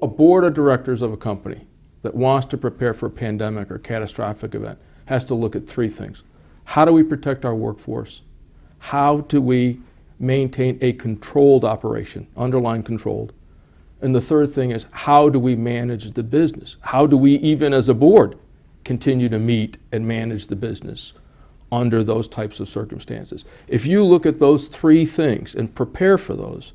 A board of directors of a company that wants to prepare for a pandemic or catastrophic event has to look at three things. How do we protect our workforce? How do we maintain a controlled operation, underline controlled? And the third thing is, how do we manage the business? How do we, even as a board, continue to meet and manage the business under those types of circumstances? If you look at those three things and prepare for those,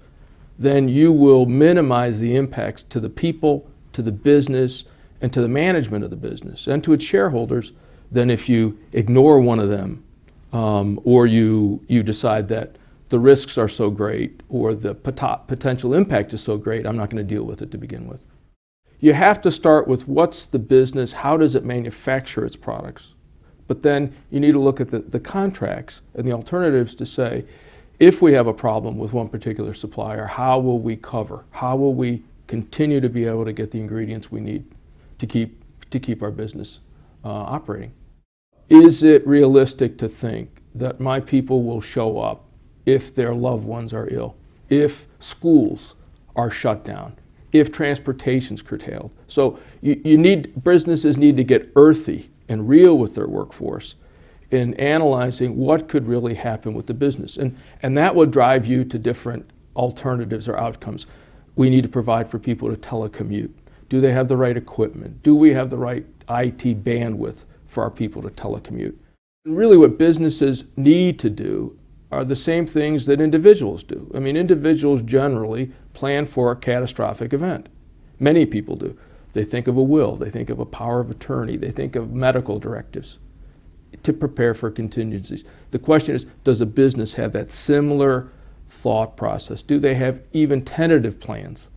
then you will minimize the impacts to the people, to the business, and to the management of the business, and to its shareholders, than if you ignore one of them, or you decide that the risks are so great or the potential impact is so great, I'm not going to deal with it to begin with. You have to start with what's the business, how does it manufacture its products, but then you need to look at the contracts and the alternatives to say, if we have a problem with one particular supplier, how will we cover? How will we continue to be able to get the ingredients we need to keep our business operating? Is it realistic to think that my people will show up if their loved ones are ill, if schools are shut down, if transportation's curtailed? So businesses need to get earthy and real with their workforce in analyzing what could really happen with the business. And that would drive you to different alternatives or outcomes. We need to provide for people to telecommute. Do they have the right equipment? Do we have the right IT bandwidth for our people to telecommute? And really what businesses need to do are the same things that individuals do. I mean, individuals generally plan for a catastrophic event. Many people do. They think of a will, they think of a power of attorney, they think of medical directives to prepare for contingencies. The question is, does a business have that similar thought process? Do they have even tentative plans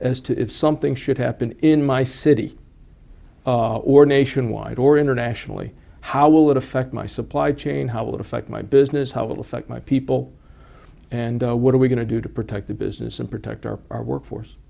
as to if something should happen in my city or nationwide or internationally, how will it affect my supply chain? How will it affect my business? How will it affect my people? And what are we going to do to protect the business and protect our workforce?